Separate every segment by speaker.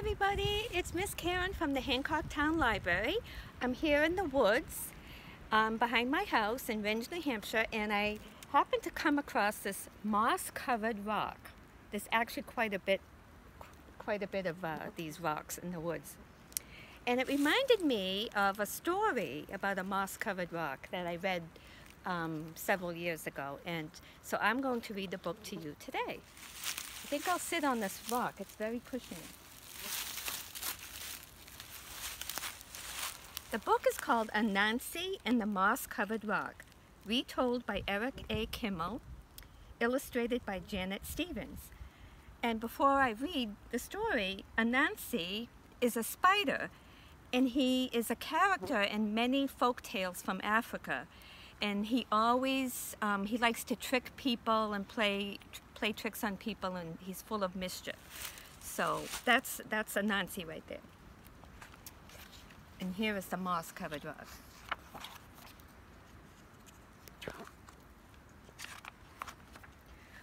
Speaker 1: everybody, it's Miss Karen from the Hancock Town Library. I'm here in the woods behind my house in Rindge, New Hampshire, and I happened to come across this moss-covered rock. There's actually quite a bit of these rocks in the woods. And it reminded me of a story about a moss-covered rock that I read several years ago, and so I'm going to read the book to you today. I think I'll sit on this rock. It's very cushiony. The book is called Anansi and the Moss-Covered Rock, retold by Eric A. Kimmel, illustrated by Janet Stevens. And before I read the story, Anansi is a spider, and he is a character in many folk tales from Africa. And he always, he likes to trick people and play tricks on people, and he's full of mischief. So that's Anansi right there. And here is the moss-covered rock.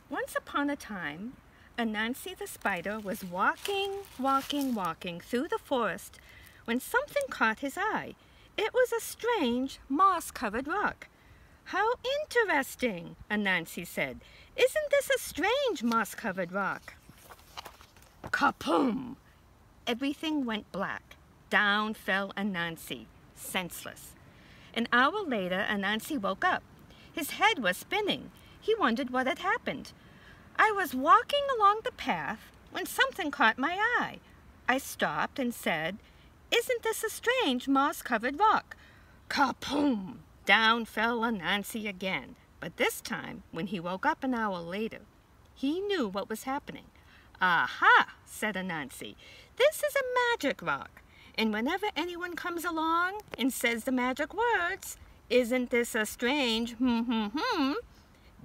Speaker 1: Once upon a time, Anansi the spider was walking through the forest when something caught his eye. It was a strange moss-covered rock. "How interesting," Anansi said. "Isn't this a strange moss-covered rock?" Kapoom! Everything went black. Down fell Anansi, senseless. An hour later, Anansi woke up. His head was spinning. He wondered what had happened. "I was walking along the path when something caught my eye. I stopped and said, 'Isn't this a strange moss-covered rock?' Kapoom! Down fell Anansi again. But this time, when he woke up an hour later, he knew what was happening. 'Aha!' said Anansi. 'This is a magic rock. And whenever anyone comes along and says the magic words, "Isn't this a strange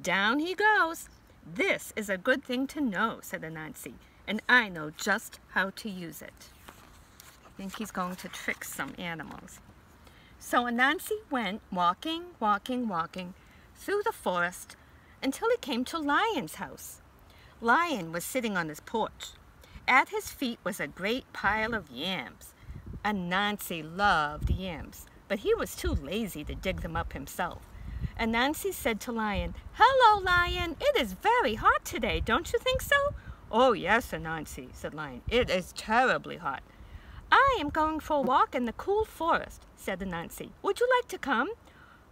Speaker 1: down he goes. This is a good thing to know,' said Anansi, 'and I know just how to use it.'" I think he's going to trick some animals. So Anansi went walking through the forest until he came to Lion's house. Lion was sitting on his porch. At his feet was a great pile of yams. Anansi loved yams, but he was too lazy to dig them up himself. Anansi said to Lion, "Hello, Lion, it is very hot today, don't you think so?" "Oh, yes, Anansi," said Lion, "it is terribly hot." "I am going for a walk in the cool forest," said Anansi. "Would you like to come?"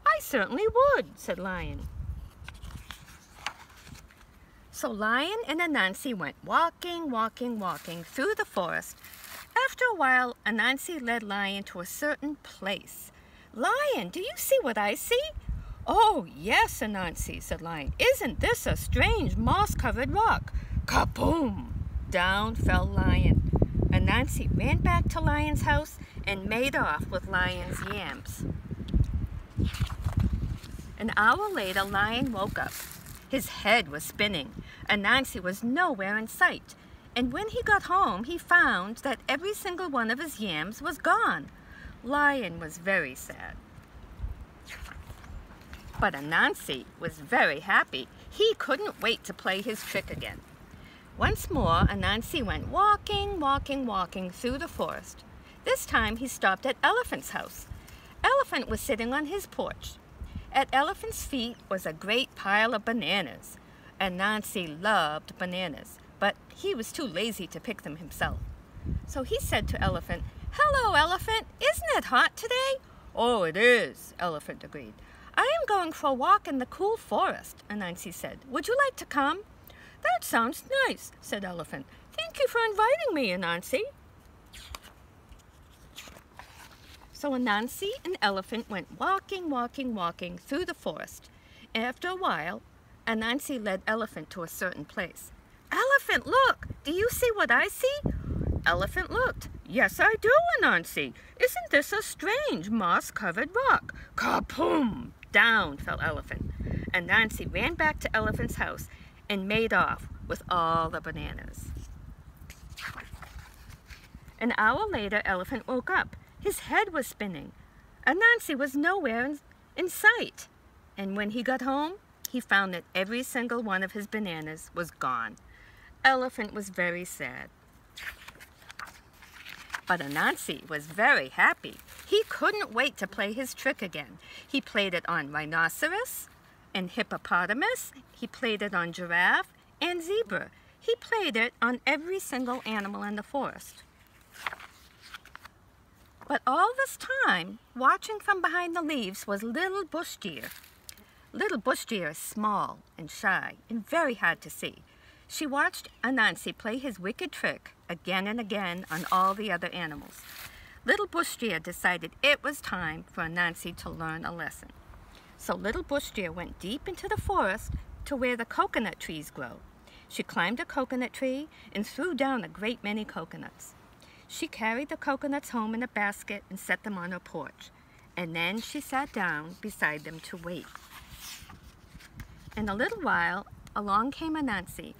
Speaker 1: "I certainly would," said Lion. So Lion and Anansi went walking through the forest. After a while, Anansi led Lion to a certain place. "Lion, do you see what I see?" "Oh, yes, Anansi," said Lion. "Isn't this a strange moss-covered rock?" Kaboom! Down fell Lion. Anansi ran back to Lion's house and made off with Lion's yams. An hour later, Lion woke up. His head was spinning. Anansi was nowhere in sight. And when he got home, he found that every single one of his yams was gone. Lion was very sad. But Anansi was very happy. He couldn't wait to play his trick again. Once more, Anansi went walking through the forest. This time he stopped at Elephant's house. Elephant was sitting on his porch. At Elephant's feet was a great pile of bananas. Anansi loved bananas, but he was too lazy to pick them himself. So he said to Elephant, "Hello, Elephant, isn't it hot today?" "Oh, it is," Elephant agreed. "I am going for a walk in the cool forest," Anansi said. "Would you like to come?" "That sounds nice," said Elephant. "Thank you for inviting me, Anansi." So Anansi and Elephant went walking through the forest. After a while, Anansi led Elephant to a certain place. "Elephant, look! Do you see what I see?" Elephant looked. "Yes, I do, Anansi. Isn't this a strange moss-covered rock?" Kaboom! Down fell Elephant. Anansi ran back to Elephant's house and made off with all the bananas. An hour later, Elephant woke up. His head was spinning. Anansi was nowhere in sight. And when he got home, he found that every single one of his bananas was gone. Elephant was very sad. But Anansi was very happy. He couldn't wait to play his trick again. He played it on rhinoceros and hippopotamus. He played it on giraffe and zebra. He played it on every single animal in the forest. But all this time, watching from behind the leaves was little bush deer. Little bush deer is small and shy and very hard to see. She watched Anansi play his wicked trick again and again on all the other animals. Little bush deer decided it was time for Anansi to learn a lesson. So little bush deer went deep into the forest to where the coconut trees grow. She climbed a coconut tree and threw down a great many coconuts. She carried the coconuts home in a basket and set them on her porch. And then she sat down beside them to wait. In a little while, along came Anansi.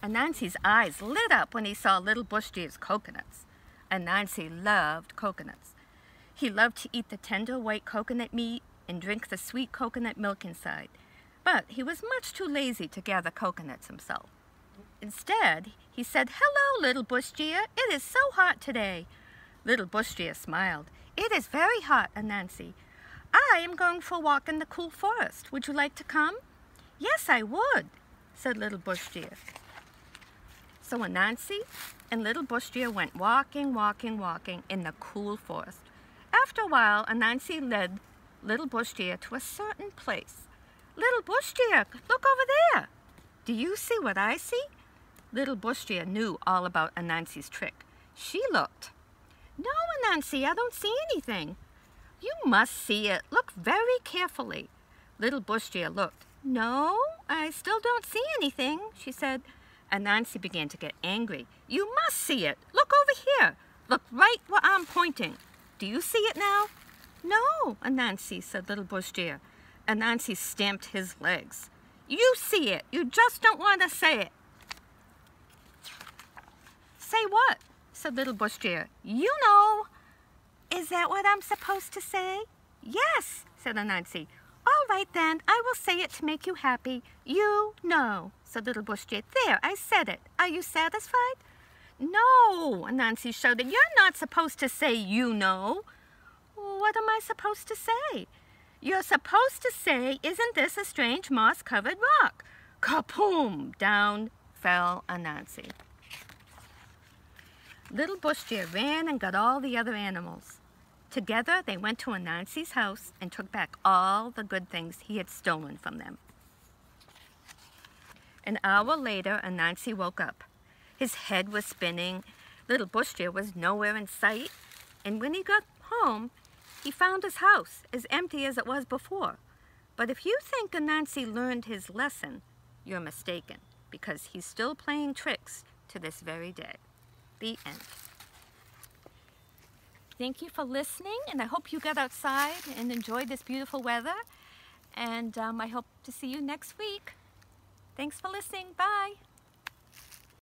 Speaker 1: Anansi's eyes lit up when he saw little bush deer's coconuts. Anansi loved coconuts. He loved to eat the tender white coconut meat and drink the sweet coconut milk inside. But he was much too lazy to gather coconuts himself. Instead, he said, "Hello, little bush deer. It is so hot today." Little bush deer smiled. "It is very hot, Anansi. I am going for a walk in the cool forest. Would you like to come?" "Yes, I would," said little bush deer. So Anansi and little bush deer went walking in the cool forest. After a while, Anansi led little bush deer to a certain place. "Little bush deer, look over there. Do you see what I see?" Little bush deer knew all about Anansi's trick. She looked. "No, Anansi, I don't see anything." "You must see it. Look very carefully." Little bush deer looked. "No, I still don't see anything," she said. Anansi began to get angry. "You must see it. Look over here. Look right where I'm pointing. Do you see it now?" "No, Anansi," said little bush deer. Anansi stamped his legs. "You see it. You just don't want to say it." "Say what?" said little bush deer. "You know." "Is that what I'm supposed to say?" "Yes," said Anansi. "All right then, I will say it to make you happy. You know," said little bush deer. "There, I said it. Are you satisfied?" "No," Anansi shouted. "You're not supposed to say you know." "What am I supposed to say?" "You're supposed to say, 'Isn't this a strange moss-covered rock?'" Kapoom! Down fell Anansi. Little bush deer ran and got all the other animals. Together, they went to Anansi's house and took back all the good things he had stolen from them. An hour later, Anansi woke up. His head was spinning. Little bush deer was nowhere in sight. And when he got home, he found his house as empty as it was before. But if you think Anansi learned his lesson, you're mistaken, because he's still playing tricks to this very day. The end. Thank you for listening, and I hope you got outside and enjoyed this beautiful weather. And I hope to see you next week. Thanks for listening. Bye.